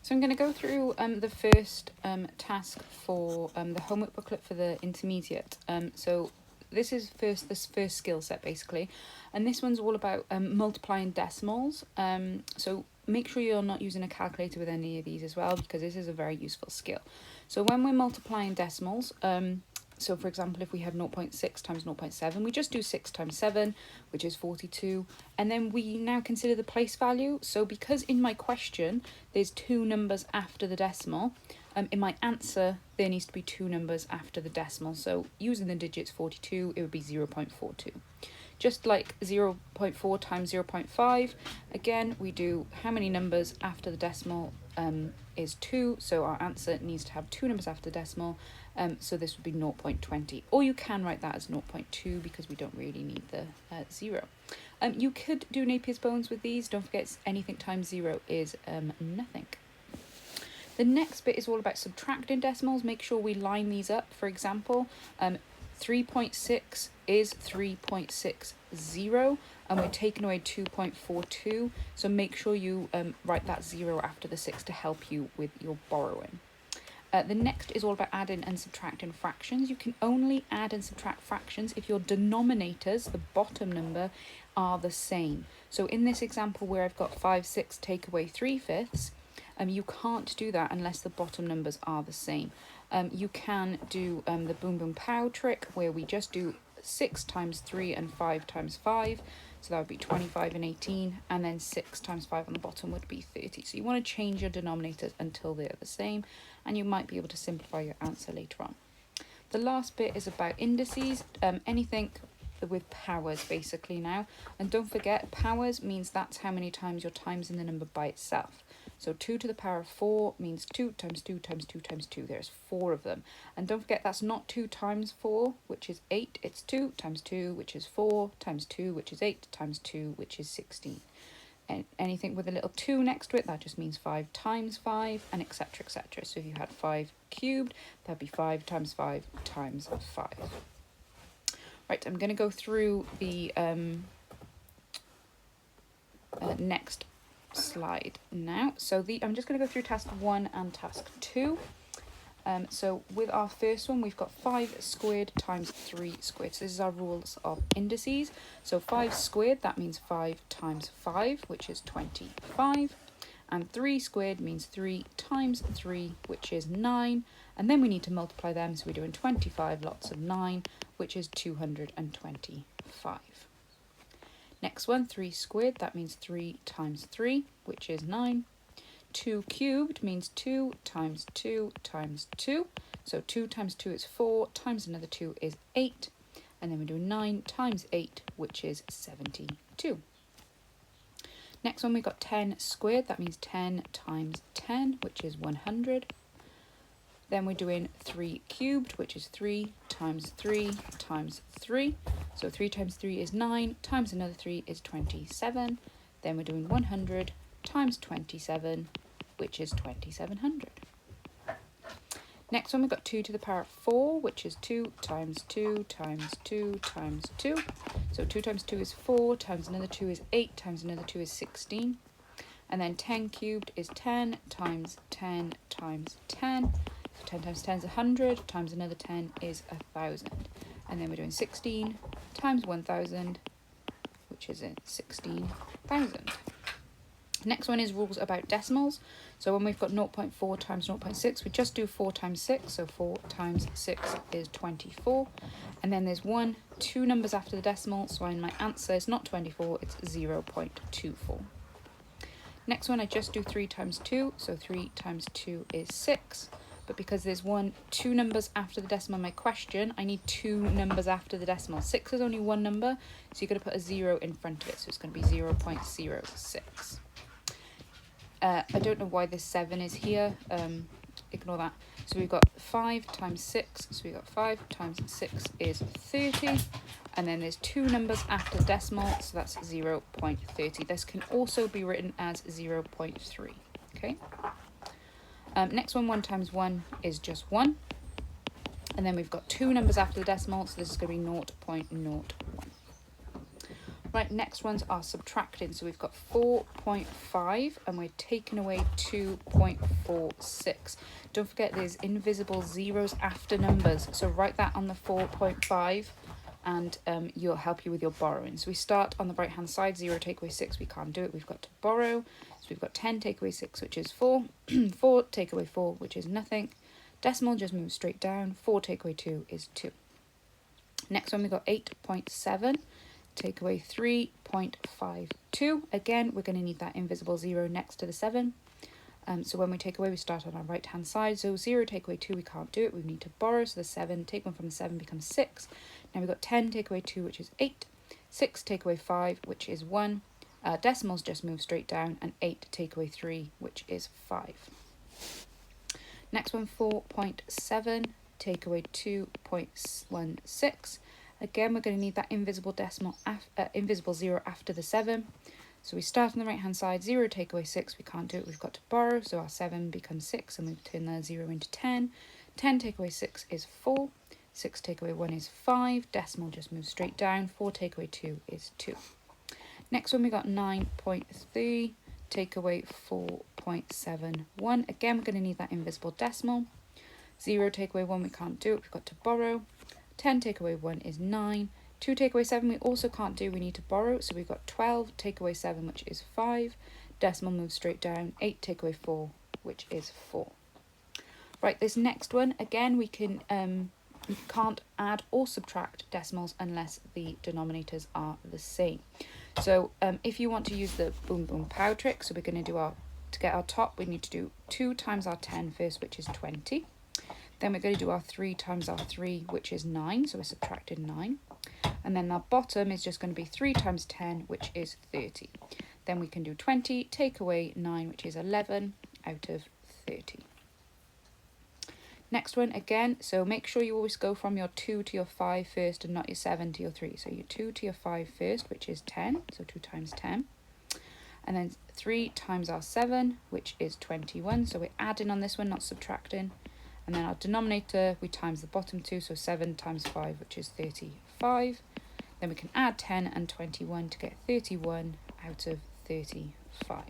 So I'm going to go through the first task for the homework booklet for the intermediate. So this is this first skill set basically, and this one's all about multiplying decimals. So make sure you're not using a calculator with any of these as well, because this is a very useful skill. So when we're multiplying decimals, so for example, if we had 0.6 times 0.7, we just do 6 times 7, which is 42. And then we now consider the place value. So because in my question, there's two numbers after the decimal, in my answer, there needs to be two numbers after the decimal. So using the digits 42, it would be 0.42. Just like 0.4 times 0.5, again, we do how many numbers after the decimal is 2. So our answer needs to have two numbers after the decimal. So this would be 0.20. Or you can write that as 0.2 because we don't really need the 0. You could do Napier's bones with these. Don't forget anything times 0 is nothing. The next bit is all about subtracting decimals. Make sure we line these up. For example, 3.6 is 3.60, and we're taking away 2.42. So make sure you write that 0 after the 6 to help you with your borrowing. The next is all about adding and subtracting fractions. You can only add and subtract fractions if your denominators, the bottom number, are the same. So in this example where I've got 5, 6, take away 3/5, you can't do that unless the bottom numbers are the same. You can do the boom boom pow trick where we just do 6 times 3 and 5 times 5. So that would be 25 and 18, and then 6 times 5 on the bottom would be 30. So you want to change your denominators until they're the same, and you might be able to simplify your answer later on. The last bit is about indices, anything with powers basically now. And don't forget, powers means that's how many times you're timesing the number by itself. So 2 to the power of 4 means 2 times 2 times 2 times 2. There's 4 of them. And don't forget, that's not 2 times 4, which is 8. It's 2 times 2, which is 4, times 2, which is 8, times 2, which is 16. And anything with a little 2 next to it, that just means 5 times 5, and etc, etc. So if you had 5 cubed, that'd be 5 times 5 times 5. Right, I'm going to go through the next slide now. So I'm just going to go through task 1 and task 2. So with our first one, we've got 5 squared times 3 squared. So this is our rules of indices. So 5 squared, that means 5 times 5, which is 25. And 3 squared means 3 times 3, which is 9. And then we need to multiply them, so we're doing 25 lots of 9, which is 225. Next one, 3 squared, that means 3 times 3, which is 9. 2 cubed means 2 times 2 times 2. So 2 times 2 is 4, times another 2 is 8. And then we do 9 times 8, which is 72. Next one, we've got 10 squared, that means 10 times 10, which is 100. Then we're doing 3 cubed, which is 3 times 3 times 3. So 3 times 3 is 9, times another 3 is 27. Then we're doing 100 times 27, which is 2700. Next one, we've got 2 to the power of 4, which is 2 times 2 times 2 times 2. So 2 times 2 is 4, times another 2 is 8, times another 2 is 16. And then 10 cubed is 10 times 10 times 10. So 10 times 10 is 100, times another 10 is 1,000. And then we're doing 16 times 1,000, which is 16,000. Next one is rules about decimals. So when we've got 0.4 times 0.6, we just do 4 times 6. So 4 times 6 is 24. And then there's 2 numbers after the decimal. So in my answer, it's not 24, it's 0.24. Next one, I just do 3 times 2. So 3 times 2 is 6. But because there's 2 numbers after the decimal in my question, I need 2 numbers after the decimal. 6 is only one number, so you're going to put a 0 in front of it. So it's going to be 0.06. I don't know why this 7 is here. Ignore that. So we've got 5 times 6. So we've got 5 times 6 is 30. And then there's 2 numbers after the decimal, so that's 0.30. This can also be written as 0.3. Okay. Next one, 1 times 1 is just 1. And then we've got 2 numbers after the decimal, so this is going to be 0.01. Right, next ones are subtracting. So we've got 4.5 and we're taking away 2.46. Don't forget there's invisible zeros after numbers. So write that on the 4.5 and you'll help you with your borrowing. So we start on the right hand side, 0 take away 6, we can't do it, we've got to borrow. So we've got 10 take away 6, which is 4, 4 take away 4, which is nothing. Decimal just moves straight down, 4 take away 2 is 2. Next one we've got 8.7. Take away 3.52. Again, we're going to need that invisible 0 next to the 7. So when we take away, we start on our right hand side. So 0 take away 2, we can't do it. We need to borrow. So the 7, take 1 from the 7 becomes 6. Now we've got 10 take away 2, which is 8. 6 take away 5, which is 1. Decimals just move straight down. And 8 take away 3, which is 5. Next one, 4.7. Take away 2.16. Again, we're going to need that invisible invisible 0 after the 7. So we start on the right hand side, 0 take away 6, we can't do it, we've got to borrow. So our 7 becomes 6 and we turn the 0 into 10. 10 take away 6 is 4. 6 take away 1 is 5. Decimal just moves straight down. 4 take away 2 is 2. Next one we got 9.3. Take away 4.71. Again, we're going to need that invisible decimal. 0 take away 1, we can't do it, we've got to borrow. 10 take away 1 is 9. 2 take away 7 we also can't do, we need to borrow. So we've got 12 take away 7, which is 5. Decimal moves straight down. 8 take away 4, which is 4. Right, this next one, again, we can't add or subtract decimals unless the denominators are the same. So if you want to use the boom boom pow trick, so we're going to do to get our top, we need to do 2 times our 10 first, which is 20. Then we're going to do our 3 times our 3, which is 9. So we're subtracting 9. And then our bottom is just going to be 3 times 10, which is 30. Then we can do 20, take away 9, which is 11 out of 30. Next one again, so make sure you always go from your 2 to your 5 first and not your 7 to your 3. So your 2 to your 5 first, which is 10. So 2 times 10. And then 3 times our 7, which is 21. So we're adding on this one, not subtracting. And then our denominator, we times the bottom 2, so 7 times 5, which is 35. Then we can add 10 and 21 to get 31 out of 35.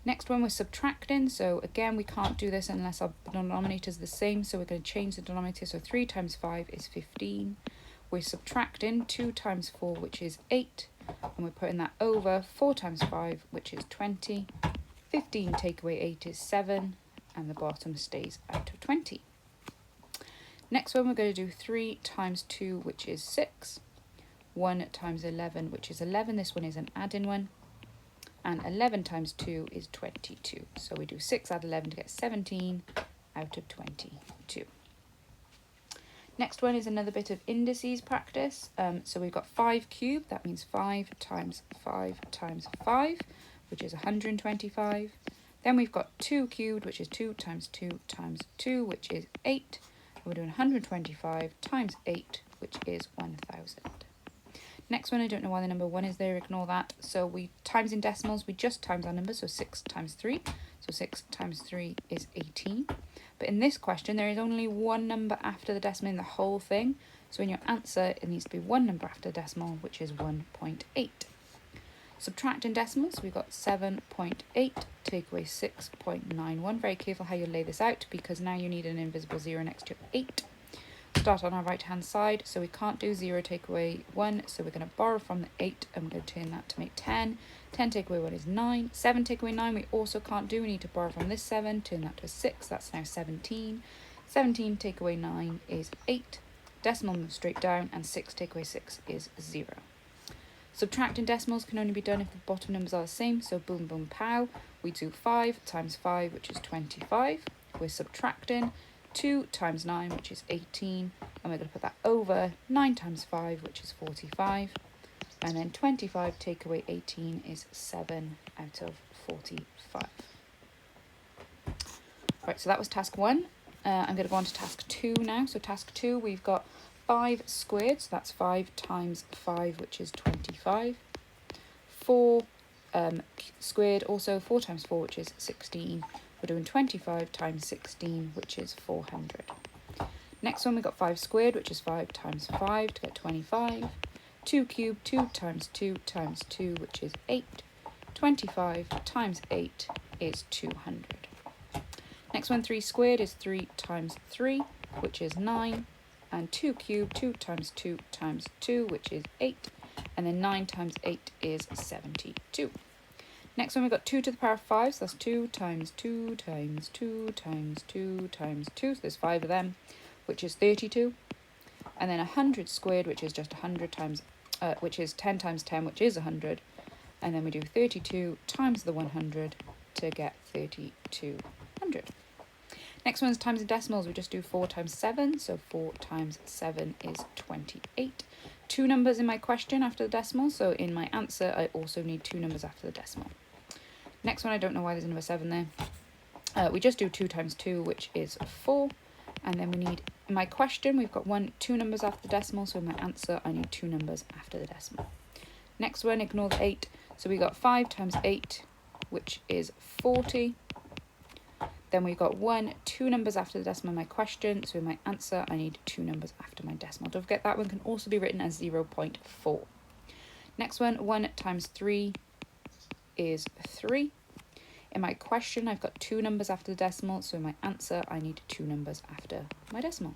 Next one, we're subtracting. So again, we can't do this unless our denominator is the same. So we're going to change the denominator. So 3 times 5 is 15. We're subtracting 2 times 4, which is 8. And we're putting that over 4 times 5, which is 20. 15 take away 8 is 7. And the bottom stays out of 20. Next one, we're going to do 3 times 2, which is 6. 1 times 11, which is 11. This one is an add-in one. And 11 times 2 is 22. So we do 6 add 11 to get 17 out of 22. Next one is another bit of indices practice. So we've got 5 cubed. That means 5 times 5 times 5, which is 125. Then we've got 2 cubed, which is 2 times 2 times 2, which is 8. And we're doing 125 times 8, which is 1000. Next one, I don't know why the number 1 is there, ignore that. So we times in decimals, we just times our number, so 6 times 3. So 6 times 3 is 18. But in this question, there is only one number after the decimal in the whole thing. So in your answer, it needs to be one number after the decimal, which is 1.8. Subtracting decimals, we've got 7.8, take away 6.91. Very careful how you lay this out, because now you need an invisible 0 next to 8. Start on our right hand side, so we can't do 0 take away 1, so we're going to borrow from the 8 and we're going to turn that to make 10. 10 take away 1 is 9. 7 take away 9 we also can't do, we need to borrow from this 7, turn that to a 6, that's now 17. 17 take away 9 is 8. Decimal moves straight down, and 6 take away 6 is 0. Subtracting decimals can only be done if the bottom numbers are the same, so boom boom pow. We do 5 times 5, which is 25. We're subtracting 2 times 9, which is 18, and we're going to put that over 9 times 5, which is 45. And then 25 take away 18 is 7 out of 45. Right, so that was task 1. I'm going to go on to task 2 now. So task 2, we've got 5 squared, so that's 5 times 5, which is 25. 4 squared, also 4 times 4, which is 16. We're doing 25 times 16, which is 400. Next one, we've got 5 squared, which is 5 times 5 to get 25. 2 cubed, 2 times 2 times 2, which is 8. 25 times 8 is 200. Next one, 3 squared is 3 times 3, which is 9. And 2 cubed, 2 times 2 times 2, which is 8. And then 9 times 8 is 72. Next one, we've got 2 to the power of 5, so that's 2 times 2 times 2 times 2 times 2, so there's 5 of them, which is 32. And then 100 squared, which is just 100 times, which is 10 times 10, which is 100. And then we do 32 times the 100 to get 3200. Next one's times the decimals. We just do 4 times 7, so 4 times 7 is 28. 2 numbers in my question after the decimal, so in my answer I also need 2 numbers after the decimal. Next one, I don't know why there's a number 7 there. We just do 2 times 2, which is 4. And then we need, in my question, we've got 2 numbers after the decimal, so in my answer I need 2 numbers after the decimal. Next one, ignore the 8. So we got 5 times 8, which is 40. Then we've got 2 numbers after the decimal in my question, so in my answer I need 2 numbers after my decimal. Don't forget that one can also be written as 0.4. Next one, 1 times 3 is 3. In my question, I've got 2 numbers after the decimal, so in my answer, I need 2 numbers after my decimal.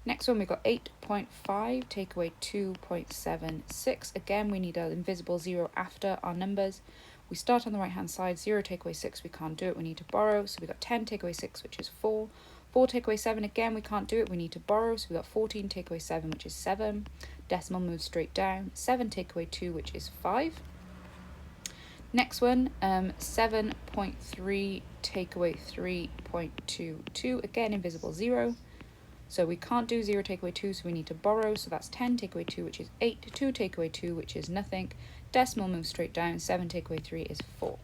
Next one, we've got 8.5, take away 2.76. Again, we need an invisible 0 after our numbers. We start on the right-hand side, 0 take away 6, we can't do it, we need to borrow. So we've got 10 take away 6, which is 4. 4 take away 7, again, we can't do it, we need to borrow. So we've got 14 take away 7, which is 7. Decimal moves straight down. 7 take away 2, which is 5. Next one, 7.3 take away 3.22, again invisible 0. So we can't do 0 take away 2, so we need to borrow. So that's 10 take away 2, which is 8. 2 take away 2, which is nothing. Decimal moves straight down. 7 take away 3 is 4.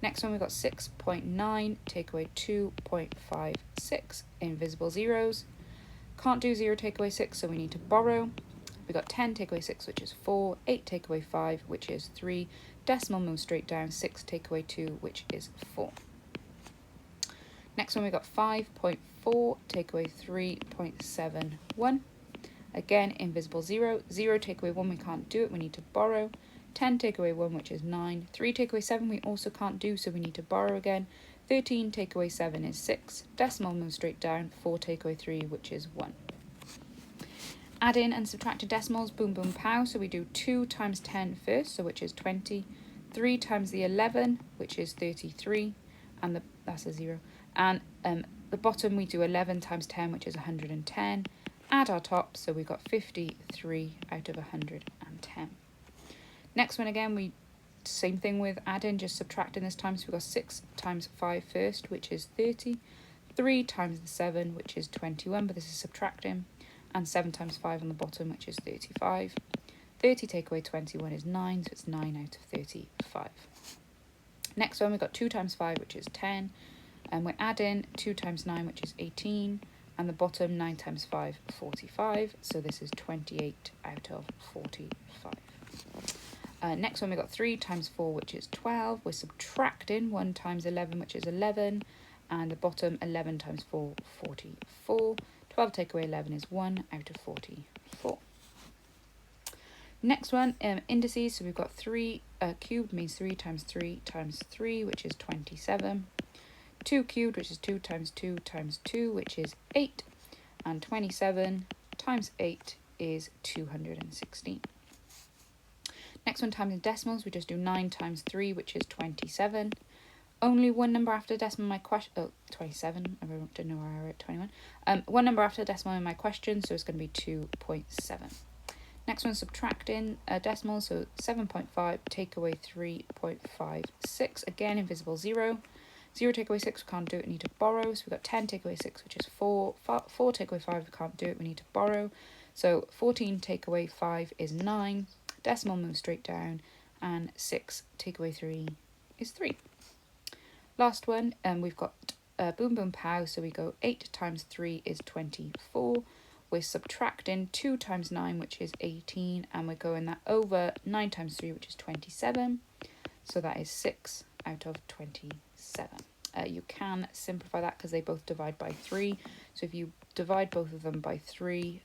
Next one, we've got 6.9 take away 2.56, invisible zeros. Can't do 0 take away 6, so we need to borrow. We've got 10 take away 6, which is 4. 8 take away 5, which is 3. Decimal moves straight down. 6 take away 2, which is 4. Next one, we've got 5.4 take away 3.71. Again, invisible 0. 0 take away 1, we can't do it, we need to borrow. 10 take away 1, which is 9. 3 take away 7, we also can't do, so we need to borrow again. 13 take away 7 is 6. Decimal moves straight down. 4 take away 3, which is 1. Add in and subtract decimals, boom, boom, pow. So we do 2 times 10 first, so which is 20. 3 times the 11, which is 33. And that's a 0. And the bottom, we do 11 times 10, which is 110. Add our top, so we've got 53 out of 110. Next one again, we same thing with adding, just subtracting this time. So we've got 6 times 5 first, which is 30. 3 times the 7, which is 21, but this is subtracting. And 7 times 5 on the bottom, which is 35. 30 take away 21 is 9, so it's 9 out of 35. Next one, we've got 2 times 5, which is 10. And we're adding 2 times 9, which is 18. And the bottom, 9 times 5, 45. So this is 28 out of 45. Next one, we've got 3 times 4, which is 12. We're subtracting 1 times 11, which is 11. And the bottom, 11 times 4, 44. 12 take away 11 is 1 out of 44. Next one, indices. So we've got 3 cubed means 3 times 3 times 3, which is 27. 2 cubed, which is 2 times 2 times 2, which is 8. And 27 times 8 is 216. Next one, times in decimals. We just do 9 times 3, which is 27. Only one number after decimal in my question. Oh, 27. I don't know where I wrote 21. One number after decimal in my question, so it's going to be 2.7. Next one, subtracting decimal, so 7.5 take away 3.56. Again, invisible 0. 0 take away 6, we can't do it, we need to borrow. So we've got 10 take away 6, which is 4. 4 take away 5, we can't do it, we need to borrow. So 14 take away 5 is 9. Decimal moves straight down. And 6 take away 3 is 3. Last one, we've got boom, boom, pow. So we go 8 times 3 is 24. We're subtracting 2 times 9, which is 18. And we're going that over 9 times 3, which is 27. So that is 6 out of 27. You can simplify that because they both divide by 3. So if you divide both of them by 3,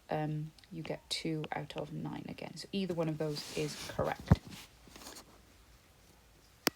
you get 2 out of 9 again. So either one of those is correct.